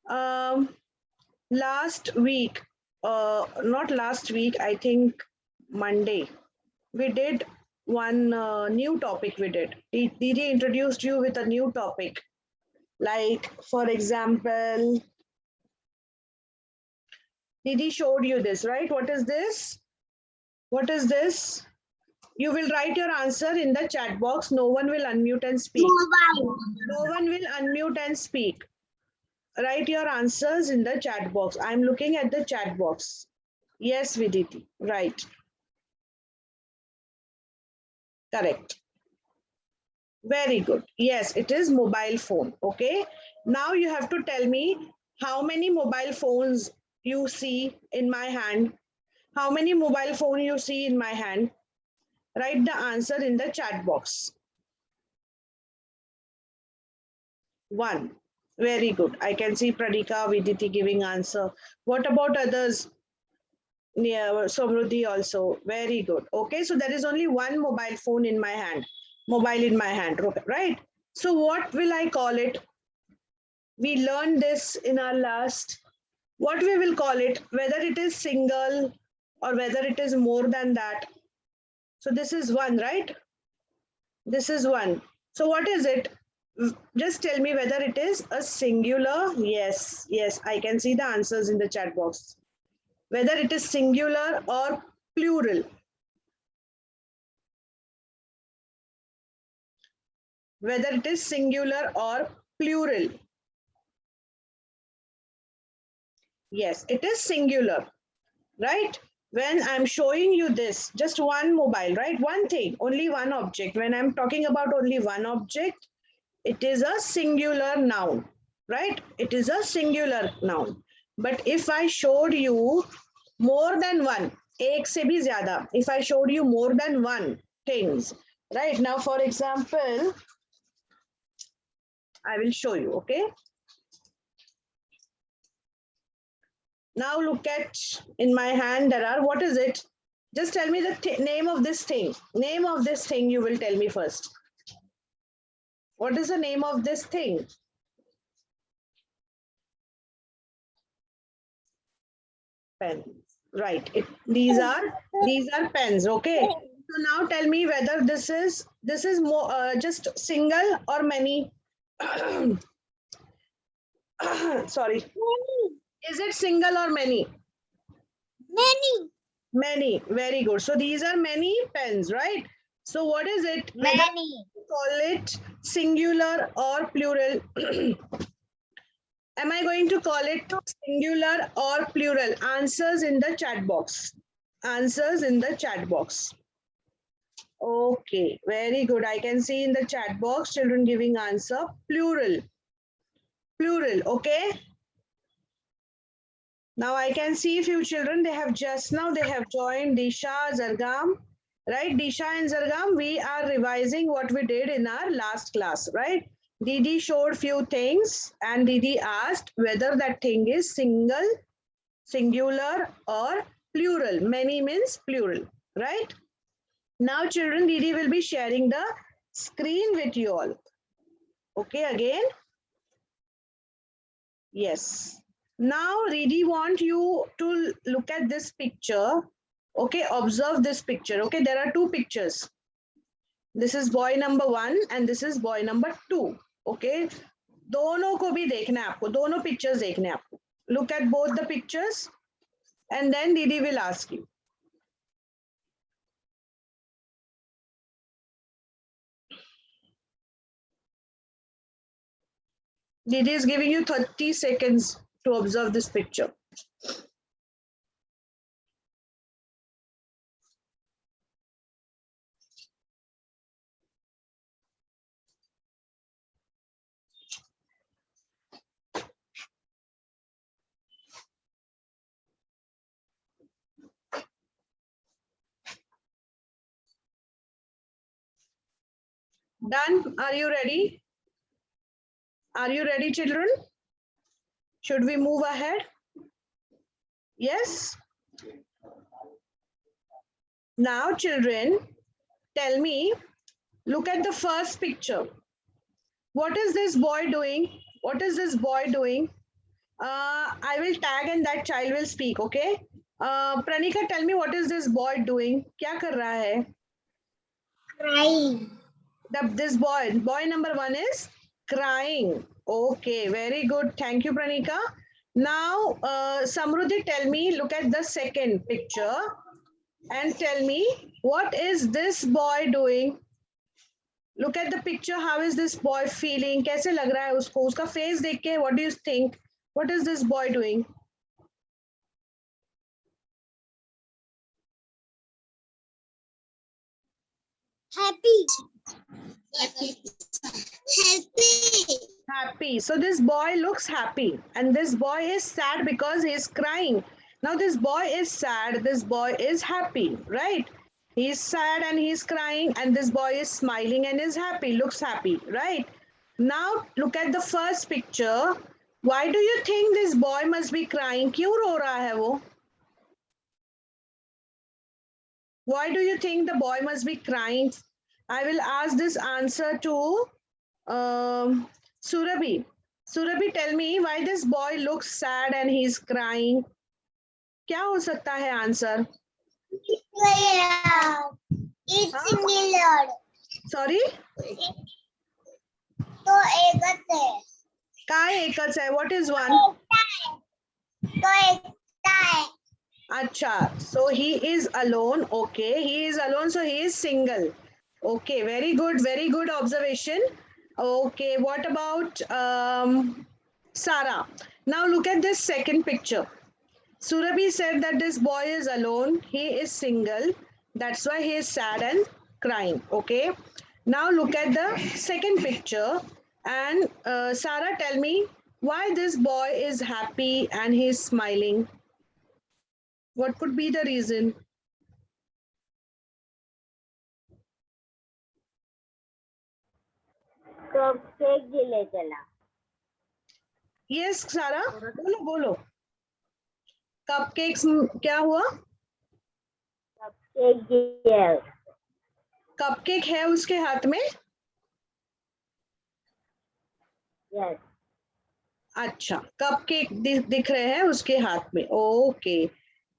Last week, not last week, I think Monday, we did one new topic. We did. Didi introduced you with a new topic. Like, for example, Didi showed you this, right? What is this? What is this? You will write your answer in the chat box. No one will unmute and speak. Mobile. No one will unmute and speak. Write your answers in the chat box. I'm looking at the chat box. Yes, Viditi, right. Correct. Very good. Yes, it is mobile phone. Okay. Now you have to tell me how many mobile phones you see in my hand. How many mobile phone you see in my hand? Write the answer in the chat box. 1. Very good. I can see Pradika, Viditi giving answer. What about others? Yeah, Somruddhi also. Very good. Okay, so there is only one mobile phone in my hand. Mobile in my hand, right? So what will I call it? We learned this in our last. What we will call it, whether it is single or whether it is more than that. So this is one, right? This is one. So what is it? Just tell me whether it is a singular. Yes, yes, I can see the answers in the chat box. Whether it is singular or plural. Whether it is singular or plural. Yes, it is singular, right? When I'm showing you this, just one mobile, right? One thing, only one object. When I'm talking about only one object, it is a singular noun, right? It is a singular noun. But if I showed you more than one, एक से भी ज़्यादा, if I showed you more than one things, right? Now, for example, I will show you, okay? Now look at in my hand, there are, what is it? Just tell me the name of this thing. Name of this thing you will tell me first. What is the name of this thing? Pens. Right. These are pens. Okay. So now tell me whether this is more just single or many. Sorry. Is it single or many? Many. Many. Very good. So these are many pens, right? So what is it? Many. Whether call it singular or plural? Am I going to call it singular or plural? Answers in the chat box. Answers in the chat box. Okay, very good. I can see in the chat box children giving answer plural. Plural, okay? Now I can see few children, they have just now, they have joined Disha, Zargam, right? Disha and Zargam, we are revising what we did in our last class, right? Didi showed few things and Didi asked whether that thing is single, singular or plural. Many means plural, right? Now children, Didi will be sharing the screen with you all. Okay, again? Yes. Now Didi want you to look at this picture. Okay, observe this picture. Okay, there are two pictures. This is boy number 1 and this is boy number 2. Okay, दोनों को भी देखना है आपको, दोनों pictures देखने हैं आपको. Look at both the pictures and then Didi will ask you. Didi is giving you 30 seconds to observe this picture. Done? Are you ready? Are you ready, children? Should we move ahead? Yes? Now, children, tell me, look at the first picture. What is this boy doing? What is this boy doing? I will tag and that child will speak, okay? Pranika, tell me what is this boy doing? क्या कर रहा है? Crying. This boy number 1 is crying. Okay, very good. Thank you, Pranika. Now, Samruddhi, tell me, look at the second picture and tell me, what is this boy doing? Look at the picture. How is this boy feeling? कैसे लग रहा है उसको? उसका face देख के, what do you think? What is this boy doing? Happy. Happy. Happy. Happy. So this boy looks happy and this boy is sad because he is crying. Now this boy is sad, this boy is happy, right? He is sad and he is crying and this boy is smiling and is happy, looks happy, right? Now look at the first picture. Why do you think this boy must be crying? क्यों रो रहा है वो? Why do you think the boy must be crying? I will ask this answer to Surabhi. Surabhi, tell me why this boy looks sad and he's crying. क्या हो सकता है answer? It's similar. Sorry? तो एकच है. काय एकच है? What is one? तो एकटा है. Acha, so he is alone. Okay, he is alone, so he is single. Okay, very good observation. Okay, what about Sarah? Now look at this second picture. Surabhi said that this boy is alone, he is single, that's why he is sad and crying. Okay, now look at the second picture and Sarah, tell me why this boy is happy and he is smiling. What could be the reason? Cupcake दिले त्याला. Yes, Sarah, बोलो. Cupcakes क्या हुआ? Cupcake दिए. Cupcake है उसके हाथ में? Yes. अच्छा, cupcake दिख रहे हैं उसके हाथ में. Okay.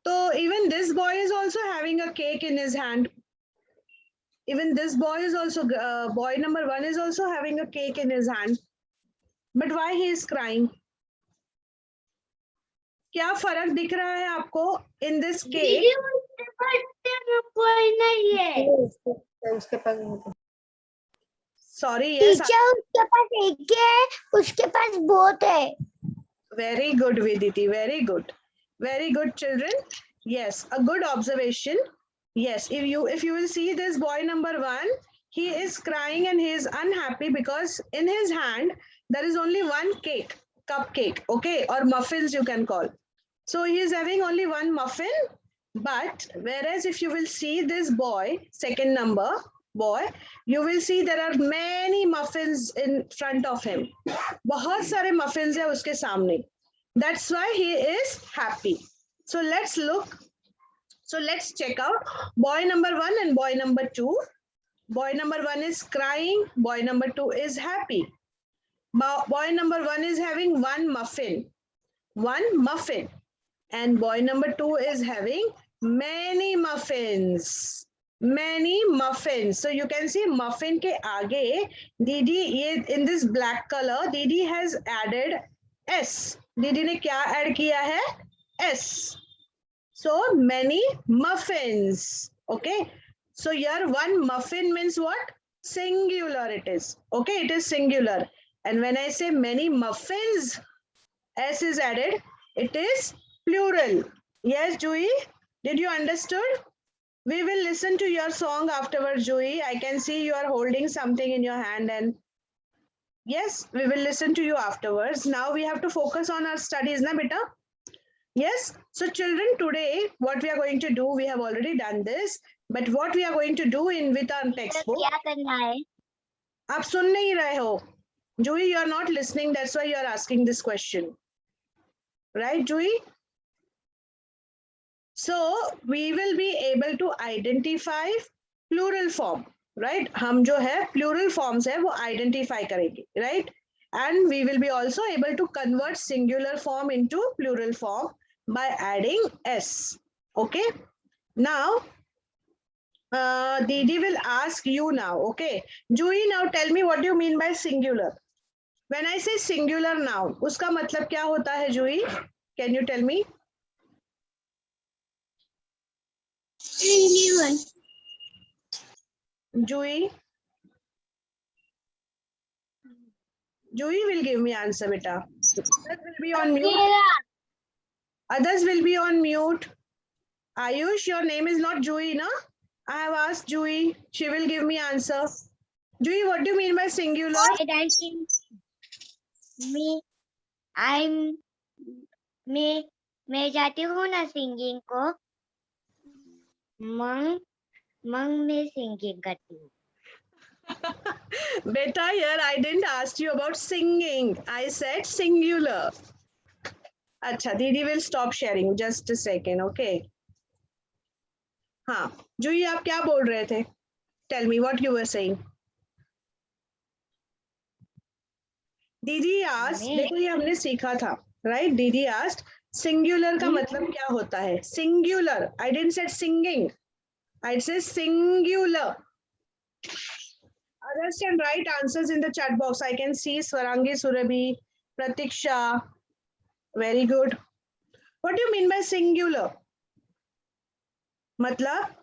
So even this boy is also having a cake in his hand. Even this boy is also, boy number 1 is also having a cake in his hand. But why he is crying? क्या फर्क दिख रहा है आपको in this cake? कोई नहीं है. उसके पास Sorry, yes. टीचर उसके पास एक है, उसके पास बहुत है. Very good, Viditi. Very good. Very good, children. Yes, a good observation. Yes, if you will see this boy number 1, he is crying and he is unhappy because in his hand there is only one cake, cupcake, okay, or muffins you can call. So he is having only one muffin. But whereas if you will see this boy, second number boy, you will see there are many muffins in front of him. बहुत सारे muffins है उसके सामने. That's why he is happy. So let's look. So let's check out boy number 1 and boy number 2. Boy number 1 is crying. Boy number 2 is happy. Boy number 1 is having one muffin. One muffin. And boy number 2 is having many muffins. Many muffins. So you can see muffin के आगे दीदी ये in this black color दीदी has added S. दीदी ने क्या add किया है? S. So many muffins. Okay. So here one muffin means what? Singular it is. Okay, it is singular. And when I say many muffins, S is added, it is plural. Yes, Joey? Did you understood? We will listen to your song afterwards, Joey. I can see you are holding something in your hand and yes, we will listen to you afterwards. Now we have to focus on our studies, na beta? Yes. So children, today what we are going to do, we have already done this, but what we are going to do in with our textbook. क्या करना है? आप सुन नहीं रहे हो. Joey, you are not listening. That's why you are asking this question. Right, Joey? So we will be able to identify plural form, right? हम जो है plural forms है वो identify करेंगे, right? And we will be also able to convert singular form into plural form by adding s. Okay. Now, Didi will ask you now. Okay. Jui, now tell me what do you mean by singular? When I say singular noun, उसका मतलब क्या होता है जूही? Can you tell me? Singular. Jui will give me answer, beta. Others will be on mute. Others will be on mute. Ayush, your name is not Jui, na? I have asked Jui. She will give me answer. Jui, what do you mean by singular? मैं जाती हूँ ना singing को मंग में singing करती हूँ. Beta, here I didn't ask you about singing. I said singular. Acha, Didi will stop sharing. Just a second, okay? हाँ, जूही आप क्या बोल रहे थे? Tell me what you were saying. दीदी asked, देखो ये हमने सीखा था, right? दीदी asked, singular का मतलब क्या होता है? Singular. I didn't say singing. I said singular. Others can write answers in the chat box. I can see Swarangi Surabhi, Pratiksha. Very good. What do you mean by singular? मतलब?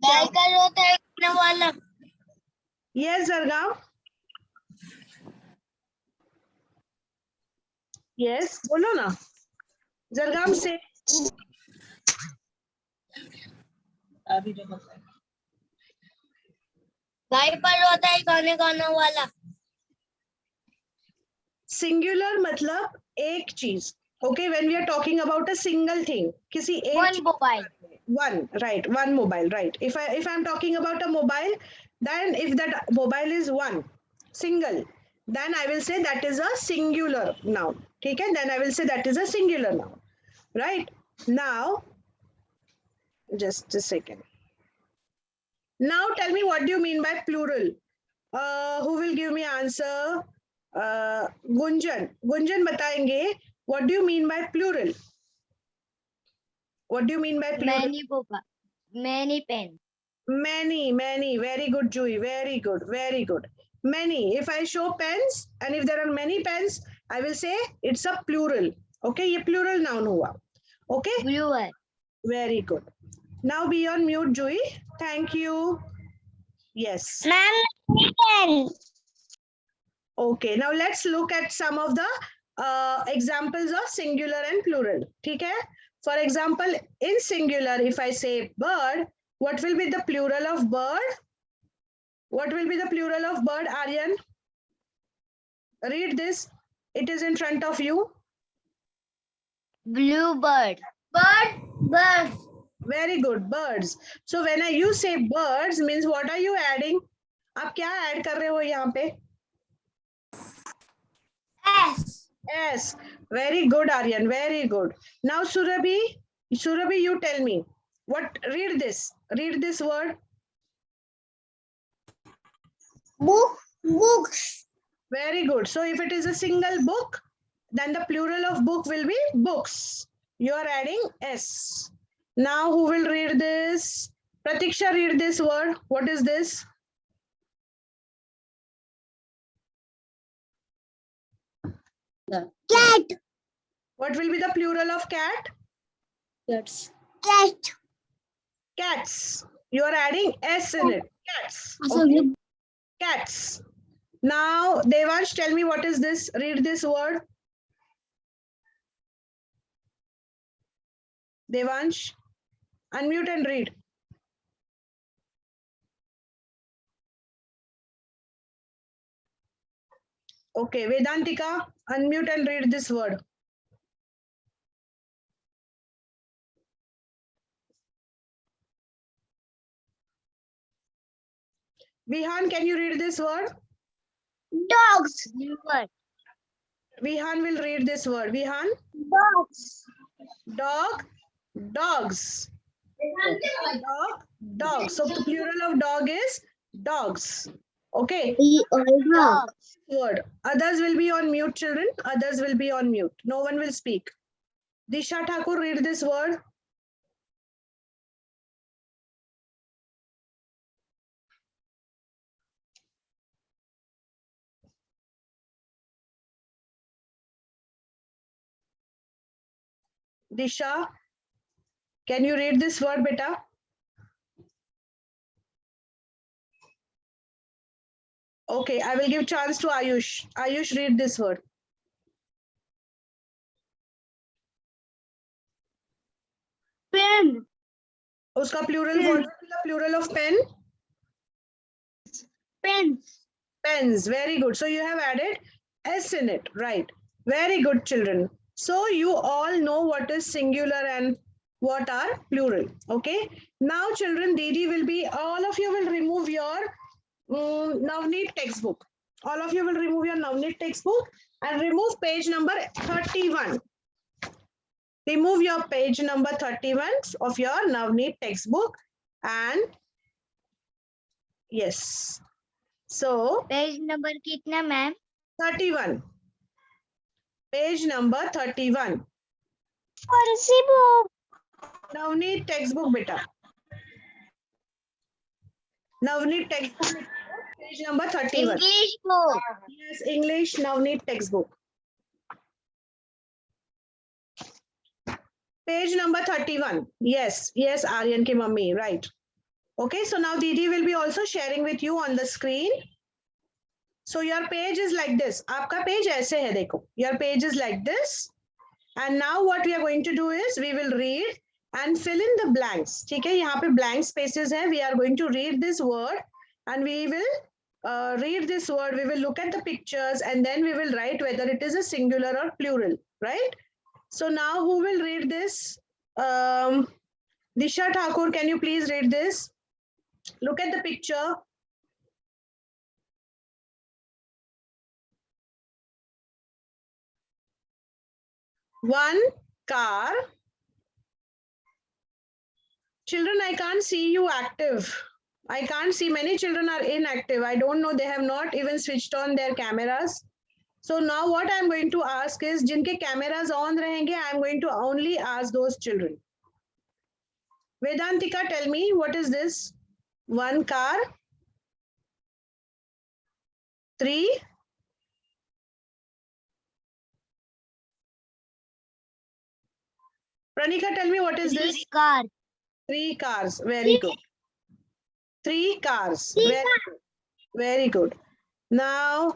Cycle होता है ना वाला. Yes, Zargam. Yes, बोलो ना. Zargam से. Cycle होता है गाने गाने वाला. Singular मतलब एक चीज. Okay, when we are talking about a single thing, किसी एक One mobile. One, right? One mobile, right? If I'm talking about a mobile, then if that mobile is one, single, then I will say that is a singular noun. Okay? Then I will say that is a singular noun, right? Now, just a second. Now tell me what do you mean by plural? Who will give me answer? Gunjan. Gunjan बताएंगे. What do you mean by plural? What do you mean by plural? Many boba. Many pens. Many. Very good, Jui. Very good. Many. If I show pens and if there are many pens, I will say it's a plural. Okay, ये plural noun हुआ. Okay. Bluer. Very good. Now be on mute, Jui. Thank you. Yes. Ma'am, Okay. Now let's look at some of the examples of singular and plural. ठीक है? For example, in singular, if I say bird, what will be the plural of bird? What will be the plural of bird, Aryan? Read this. It is in front of you. Bluebird. Bird. Very good, birds. So when you say birds, means what are you adding? आप क्या add कर रहे हो यहाँ पे? S. Yes. Very good, Aryan. Very good. Now, Surabhi, you tell me. What? Read this. Read this word. Book. Books. Very good. So if it is a single book, then the plural of book will be books. You are adding S. Now who will read this? Pratiksha, read this word. What is this? Cat. What will be the plural of cat? Cats. Cat. Cats. You are adding S in it. Cats. Okay. Cats. Now, Devansh, tell me what is this? Read this word. Devansh, unmute and read. Okay, Vedantika, unmute and read this word. Vihan, can you read this word? Dogs. Bluebird. Vihan will read this word. Vihan? Dogs. Dog, dogs. Dog, dogs. So the plural of dog is dogs. Okay. dog. Word. Others will be on mute, children. Others will be on mute. No one will speak. Disha Thakur, read this word. Disha, can you read this word, beta? Okay, I will give chance to Ayush. Ayush, read this word. Pen. Uska plural Pen. word, plural of pen? Pens. Pens, very good. So you have added S in it, right? Very good, children. So you all know what is singular and what are plural, okay? Now, children, Didi will be, all of you will remove your Navneet textbook. All of you will remove your Navneet textbook and remove page number 31. Remove your page number 31 of your Navneet textbook and yes. So, page number कितना ma'am? 31. Page number 31. कौन सी book? Navneet textbook, beta. Navneet textbook, page number 31. English book. Yes, English Navneet textbook. Page number 31. Yes, yes, Aryan ki mummy, right. Okay, so now Didi will be also sharing with you on the screen. So your page is like this. Aapka page aise hai, dekho. Your page is like this. And now what we are going to do is we will read and fill in the blanks. ठीक है, यहाँ पे blank spaces हैं. We are going to read this word and we will read this word. We will look at the pictures and then we will write whether it is a singular or plural, right? So now who will read this? Disha Thakur, can you please read this? Look at the picture. One car. Children, I can't see you active. I can't see, many children are inactive. I don't know, they have not even switched on their cameras. So now what I'm going to ask is, jinke cameras on rahenge, I'm going to only ask those children. Vedantika, tell me, what is this? One car. 3. Pranika, tell me, what is this? Car. 3 cars. Very good. 3 cars. Very good. Very good. Now,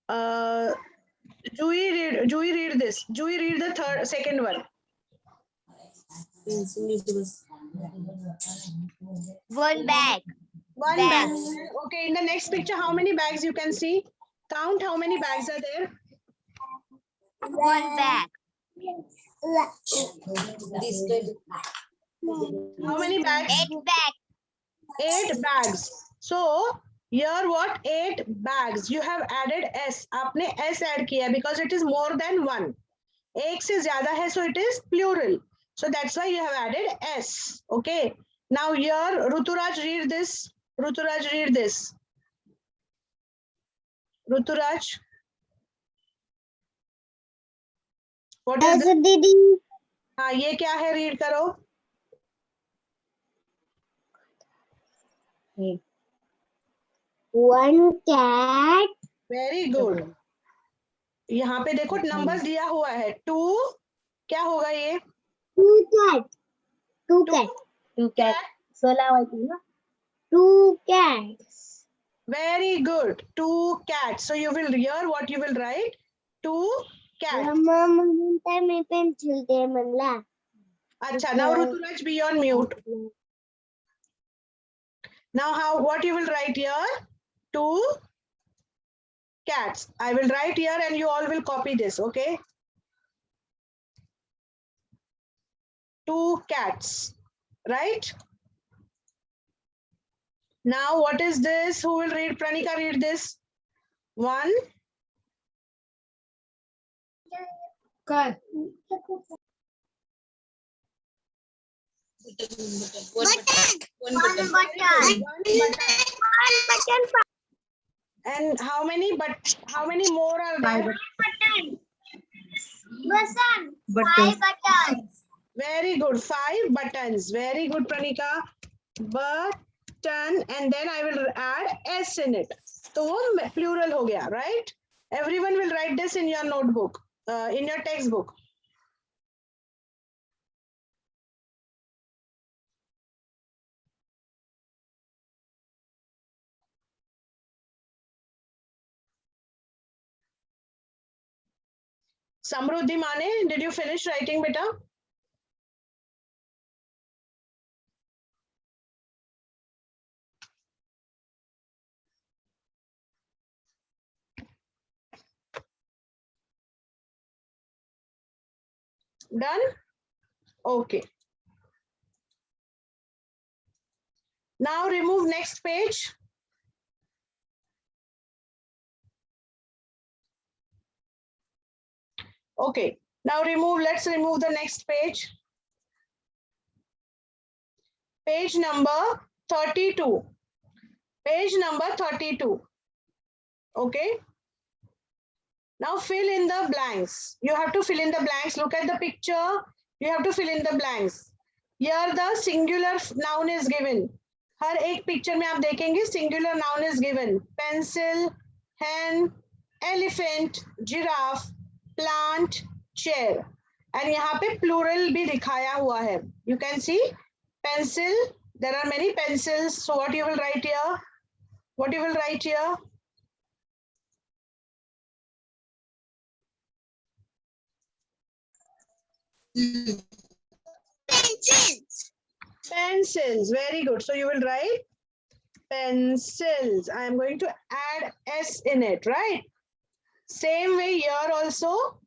Jui read this. Jui read the second one. One bag. One Bag. bag. Okay, in the next picture, how many bags you can see? Count how many bags are there. One bag. How many bags? 8 bags. 8 bags. So here what? 8 bags. You have added S. आपने S add किया because it is more than 1. एक से ज़्यादा है, so it is plural. So that's why you have added S. Okay. Now here, Ruturaj, read this. Ruturaj, read this. Ruturaj. What is this? दीदी. हाँ, ये क्या है? Read करो. One cat. Very good. यहाँ पे देखो नंबर्स दिया हुआ है. 2. क्या होगा ये? Two cat. Two Two. cat. Two cat. 16 वाली ना. Two cats. Very good. 2 cats. So you will hear what you will write. 2 cats. मम्मा मुझे मैं पेंसिल दे मनला. Acha, now Ruturaj, be on mute. Now what you will write here? 2 cats. I will write here and you all will copy this, okay? 2 cats, right? Now what is this? Who will read? Pranika, read this. 1 car. One button. And how many more are there? Five buttons. Very good. 5 buttons. Very good, Pranika. Button, and then I will add S in it. तो वो plural हो गया, right? Everyone will write this in your notebook, in your textbook. Samruddhi Mane, did you finish writing, beta? Done? Okay. Now remove next page. Okay. Now let's remove the next page. Page number 32. Page number 32. Okay. Now fill in the blanks. You have to fill in the blanks. Look at the picture. You have to fill in the blanks. Here the singular noun is given. हर एक picture में आप देखेंगे singular noun is given. Pencil, hen, elephant, giraffe, plant, chair. And यहाँ पे plural भी दिखाया हुआ है. You can see pencil. There are many pencils. So what you will write here? What you will write here? Pencils. Pencils. Very good. So you will write pencils. I am going to add S in it, right? Same way here also.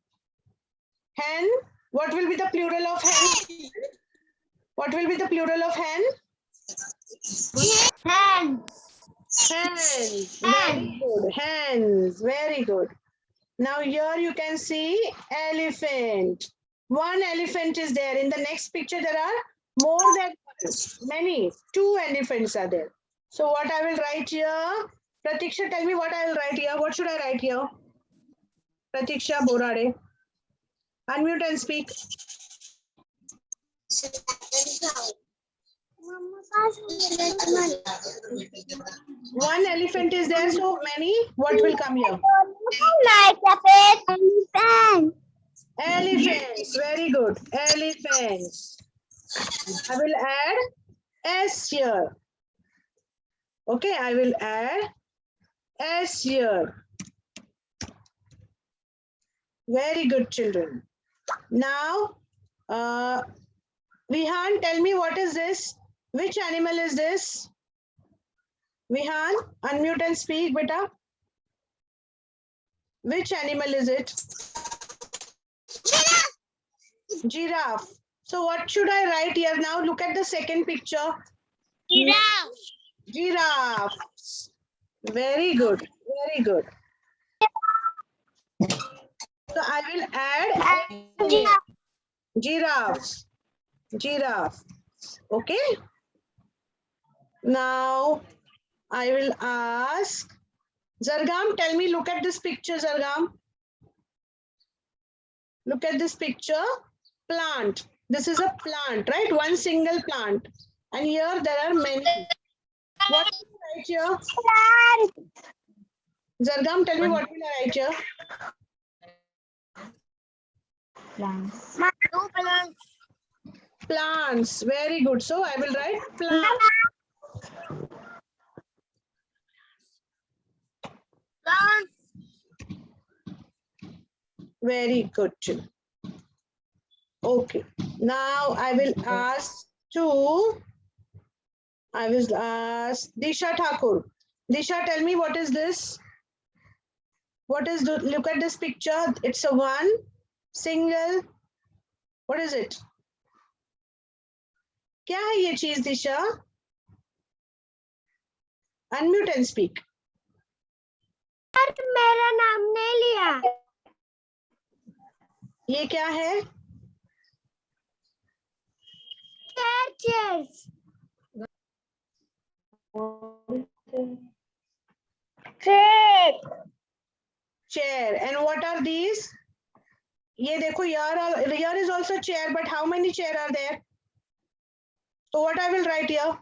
Hen. What will be the plural of hen? What will be the plural of hen? Hands. Hens. Very good. Hens. Very good. Now here you can see elephant. One elephant is there. In the next picture there are more than one. Many. 2 elephants are there. So what I will write here? Pratiksha, tell me what I will write here. What should I write here? Pratiksha Borade. Unmute and speak. One elephant is there, so many. What will come here? Like a elephant. Elephants. Very good. Elephants. I will add S here. Okay, I will add S here. Very good, children. Now, Vihan, tell me what is this? Which animal is this? Vihan, unmute and speak, beta. Which animal is it? Giraffe. Giraffe. So what should I write here? Now look at the second picture. Giraffe. Giraffe. Very good. Very good. So I will add giraffes. Giraffe. Okay. Now I will ask Zargam, tell me, look at this picture, Zargam. Look at this picture. Plant. This is a plant, right? One single plant. And here there are many. What will I write here? Plant. Zargam, tell me what will I write here? Plants. Two plants. Plants. Very good. So I will write plant. Plants. Very good. Okay. Now I will ask Disha Thakur. Disha, tell me what is this? What is, look at this picture. It's a one single. What is it? क्या है ये चीज दिशा? Unmute and speak. मेरा नाम नहीं लिया. ये क्या है? Chairs. chair, chair. And what are these? ये देखो, here is also chair, but how many chair are there? So what I will write here?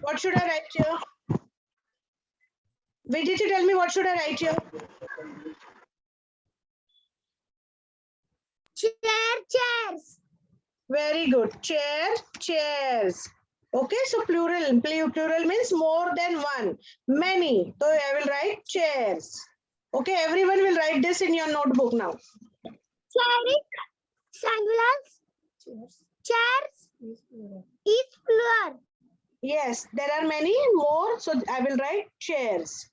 What should I write here? Viditi, tell me, what should I write here? chairs. Very good. Chair, chairs. Okay, so plural. Plural means more than one. Many. So I will write chairs. Okay, everyone will write this in your notebook now. Chairs is plural. Yes, there are many more. So I will write chairs.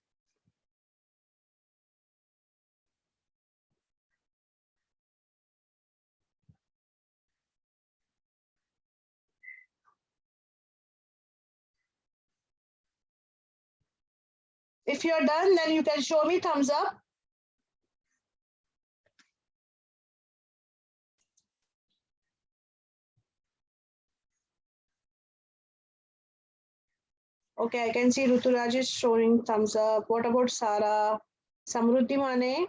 If you're done, then you can show me thumbs up. Okay, I can see Ruturaj is showing thumbs up. What about Sara? Samruddhi Mane?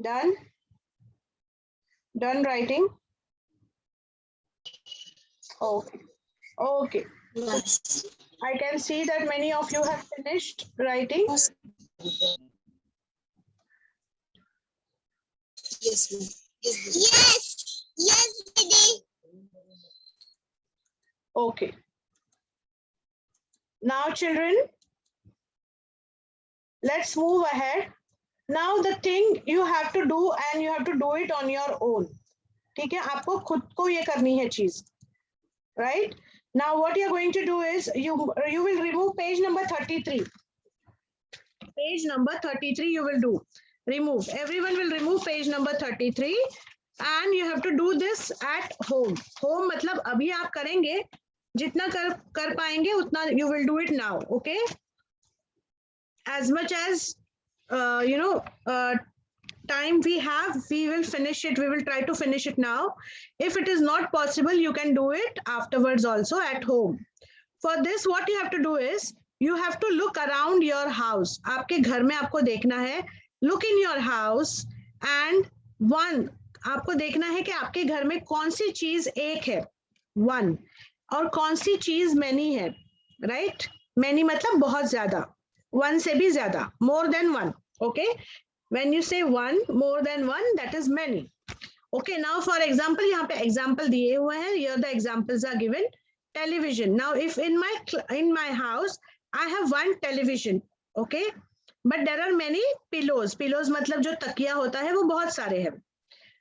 Done? Done writing? Okay. Okay. Yes. I can see that many of you have finished writing. Yes, ma'am. Yes, Didi. Okay. Now, children, let's move ahead. Now, the thing you have to do, and you have to do it on your own. ठीक है, आपको खुद को ये करनी है चीज. Right? Now, what you're going to do is you will remove page number 33. Page number 33 you will do. Remove. Everyone will remove page number 33. And you have to do this at home. Home मतलब अभी आप करेंगे, जितना कर पाएंगे उतना you will do it now. Okay? As much as time we have, we will finish it. We will try to finish it now. If it is not possible, you can do it afterwards also at home. For this, what you have to do is, you have to look around your house. आपके घर में आपको देखना है. Look in your house and आपको देखना है कि आपके घर में कौन सी चीज एक है, one, और कौन सी चीज many है, right? Many मतलब बहुत ज्यादा, one से भी ज्यादा, more than one. Okay? When you say one, more than one, that is many. Okay, now for example, यहाँ पे example दिए हुए हैं. Here the examples are given. Television. Now, if in my house, I have one television, okay? But there are many pillows. Pillows मतलब जो तकिया होता है वो बहुत सारे हैं.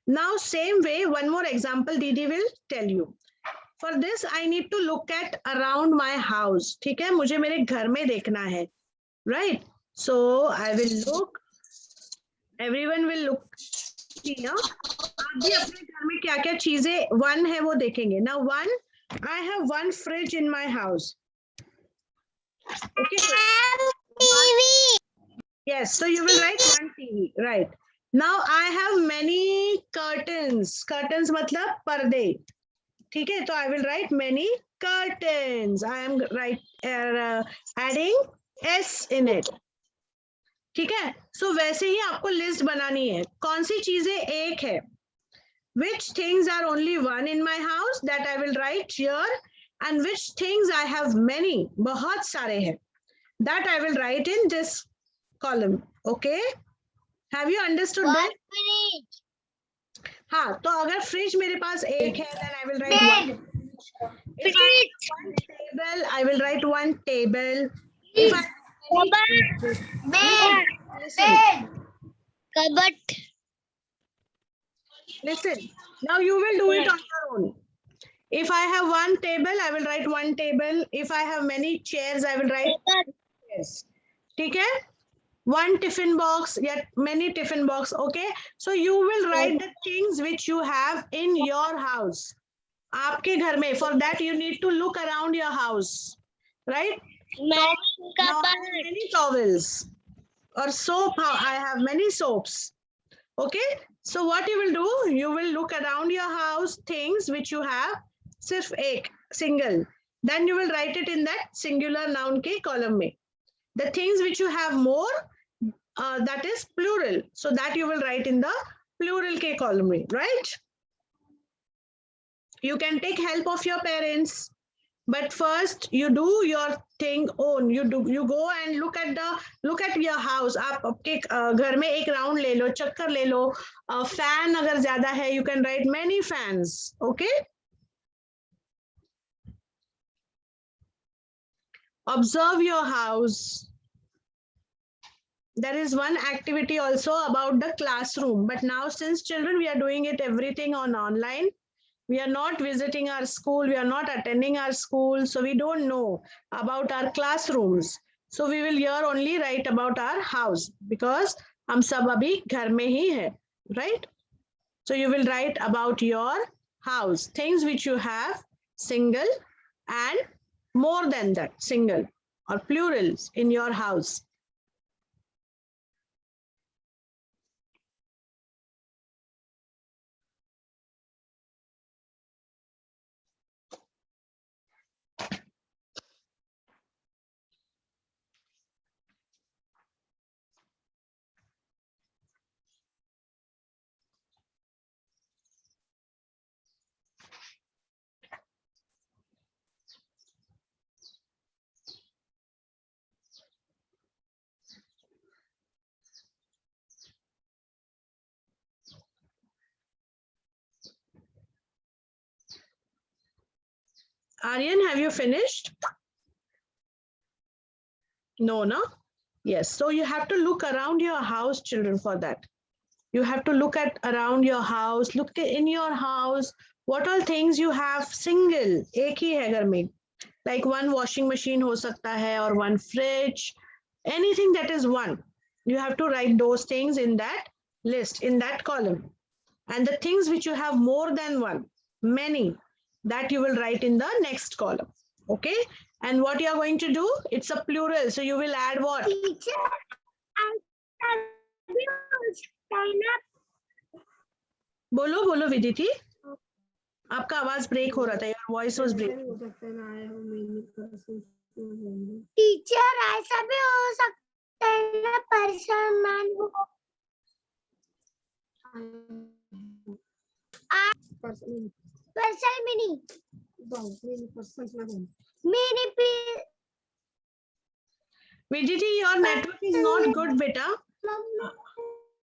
Now, same way, one more example Didi will tell you. For this, I need to look at around my house. ठीक है, मुझे मेरे घर में देखना है, right? So I will look. Everyone will look here. आप भी अपने घर में क्या क्या चीजें one है वो देखेंगे. Now one, I have one fridge in my house. Okay. TV. Yes, so you will write one TV, right? Now I have many curtains. Curtains मतलब पर्दे. ठीक है, तो I will write many curtains. I am adding S in it. ठीक है, so वैसे ही आपको list बनानी है. कौन सी चीजें एक है? Which things are only one in my house? That I will write here. And which things I have many? बहुत सारे हैं. That I will write in this column. Okay? Have you understood that? Fridge. हाँ, तो अगर fridge मेरे पास एक है, then I will write one. If I have one table, I will write one table. If I Cupboard. Listen, now you will do it on your own. If I have one table, I will write one table. If I have many chairs, I will write chairs. ठीक है? One tiffin box, yet many tiffin box. Okay, so you will write the things which you have in your house. आपके घर में. For that you need to look around your house, right? Now, many towels. or soap, I have many soaps. Okay, so what you will do, you will look around your house, things which you have, sirf ek, single. Then you will write it in that singular noun ke column mein. The things which you have more, that is plural. So that you will write in the plural ke column mein, right? You can take help of your parents. But first you do your thing own. You go and look at your house. आप आपके घर में एक round ले लो, चक्कर ले लो. Fan अगर ज्यादा है, you can write many fans. Okay. Observe your house. There is one activity also about the classroom, but now since children we are doing it everything on online. We are not visiting our school, we are not attending our school, so we don't know about our classrooms. So we will here only write about our house because हम सब अभी घर में ही है, right? So you will write about your house, things which you have, single and more than that, single or plurals in your house. Aryan, have you finished? No, no? Yes. So you have to look around your house, children, for that. You have to look at around your house, look in your house, what all things you have single, एक ही है घर में. Like one washing machine हो सकता है, or one fridge, anything that is one. You have to write those things in that list, in that column. And the things which you have more than one, many, that you will write in the next column. Okay. And what you are going to do, it's a plural. So you will add what? Teacher, बोलो बोलो विदिति, आपका आवाज break हो रहा था, your voice was break. Teacher ऐसा भी हो सकता है ना, पर्सन मैन हो. Person mini Viditi, your network is not good, beta.